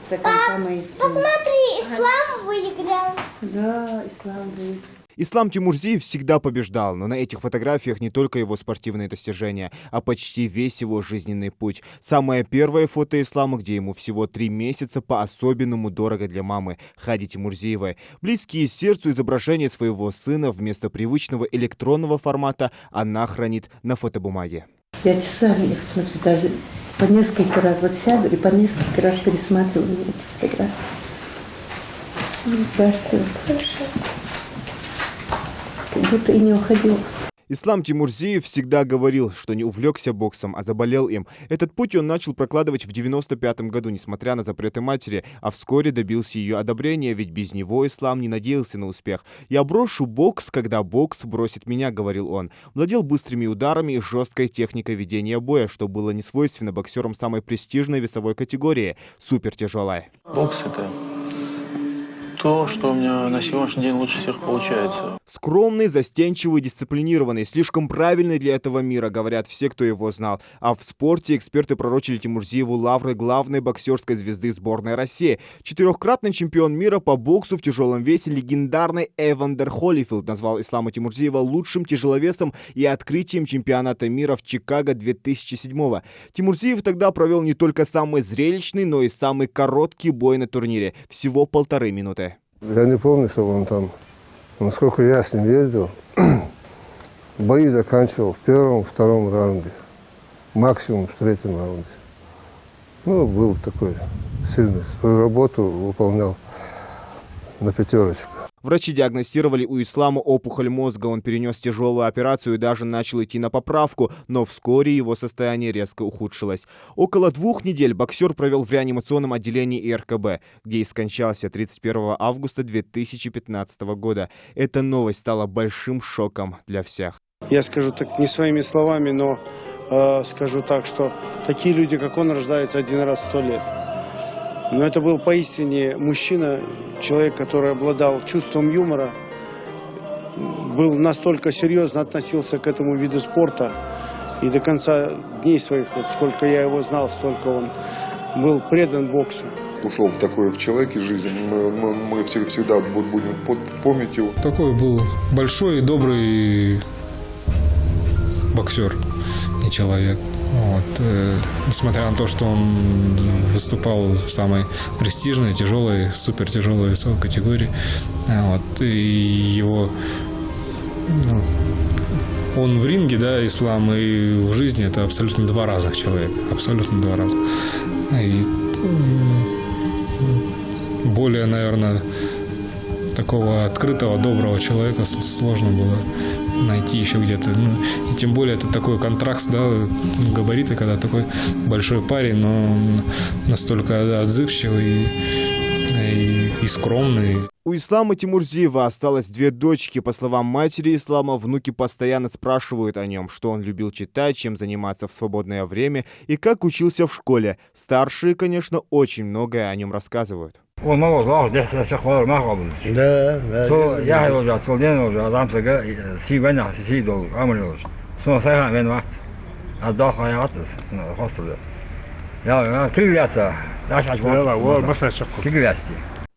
Посмотри, ислам выиграл. Да, ислам выиграл. Ислам Тимурзиев всегда побеждал, но на этих фотографиях не только его спортивные достижения, а почти весь его жизненный путь. Самое первое фото Ислама, где ему всего 3 месяца, по-особенному дорого для мамы Хади Тимурзиевой. Близкие сердцу изображения своего сына вместо привычного электронного формата она хранит на фотобумаге. Я часами их смотрю, даже по несколько раз вот сяду и по несколько раз пересматриваю эти фотографии. Мне кажется, Хорошо. как будто и не уходил. Ислам Тимурзиев всегда говорил, что не увлекся боксом, а заболел им. Этот путь он начал прокладывать в 95-м году, несмотря на запреты матери, а вскоре добился ее одобрения, ведь без него Ислам не надеялся на успех. «Я брошу бокс, когда бокс бросит меня», — говорил он. Владел быстрыми ударами и жесткой техникой ведения боя, что было не свойственно боксерам самой престижной весовой категории — супертяжелой. Бокс — это то, что у меня на сегодняшний день лучше всех получается. Скромный, застенчивый, дисциплинированный, слишком правильный для этого мира, говорят все, кто его знал. А в спорте эксперты пророчили Тимурзиеву лавры главной боксерской звезды сборной России. 4-кратный чемпион мира по боксу в тяжелом весе легендарный Эвандер Холлифилд назвал Ислама Тимурзиева лучшим тяжеловесом и открытием чемпионата мира в Чикаго 2007-го. Тимурзиев тогда провел не только самый зрелищный, но и самый короткий бой на турнире. Всего 1,5 минуты. Я не помню, что он там, насколько я с ним ездил, бои заканчивал в 1-2 раунде, максимум в 3-м раунде. Ну, был такой сильный, свою работу выполнял на 5. Врачи диагностировали у Ислама опухоль мозга, он перенес тяжелую операцию и даже начал идти на поправку, но вскоре его состояние резко ухудшилось. Около 2 недель боксер провел в реанимационном отделении ИРКБ, где и скончался 31 августа 2015 года. Эта новость стала большим шоком для всех. Я скажу так не своими словами, но скажу так, что такие люди, как он, рождаются один раз в 100 лет. Но это был поистине мужчина, человек, который обладал чувством юмора, был настолько серьезно относился к этому виду спорта. И до конца дней своих, вот сколько я его знал, столько он был предан боксу. Ушел в такое в человеке жизнь, мы всегда будем помнить его. Такой был большой и добрый боксер, не человек. Вот. Несмотря на то, что он выступал в самой престижной, тяжелой, супертяжелой весовой категории, вот, и его, он в ринге, да, Ислам, и в жизни это абсолютно 2 разных человека, абсолютно 2 раза. И более, наверное, такого открытого, доброго человека сложно было найти еще где-то. И тем более это такой контраст, да, габариты, когда такой большой парень, но настолько отзывчивый и скромный. У Ислама Тимурзиева осталось 2 дочки. По словам матери Ислама, внуки постоянно спрашивают о нем, что он любил читать, чем заниматься в свободное время и как учился в школе. Старшие, конечно, очень многое о нем рассказывают. Да.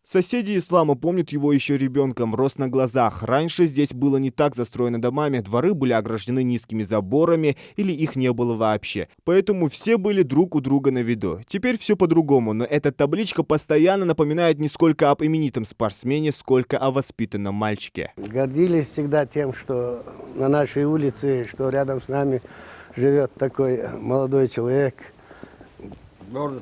Соседи Ислама помнят его еще ребенком, рос на глазах. Раньше здесь было не так застроено домами, дворы были ограждены низкими заборами или их не было вообще. Поэтому все были друг у друга на виду. Теперь все по-другому, но эта табличка постоянно напоминает не сколько об именитом спортсмене, сколько о воспитанном мальчике. Гордились всегда тем, что на нашей улице, что рядом с нами живет такой молодой человек.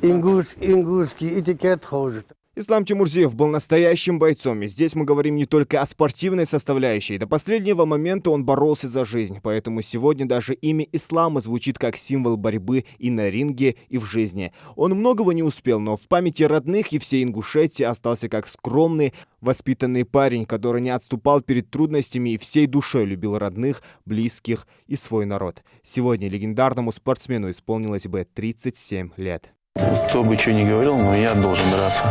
Ингушский этикет хожит. Ислам Тимурзиев был настоящим бойцом, и здесь мы говорим не только о спортивной составляющей. До последнего момента он боролся за жизнь, поэтому сегодня даже имя Ислама звучит как символ борьбы и на ринге, и в жизни. Он многого не успел, но в памяти родных и всей Ингушетии остался как скромный, воспитанный парень, который не отступал перед трудностями и всей душой любил родных, близких и свой народ. Сегодня легендарному спортсмену исполнилось бы 37 лет. Кто бы что ни говорил, но я должен драться.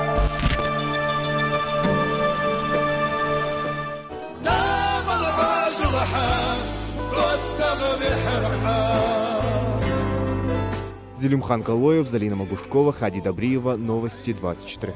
С Зелимхан Калоев, Залина Мабушкова, Хади Добриева, Новости 24.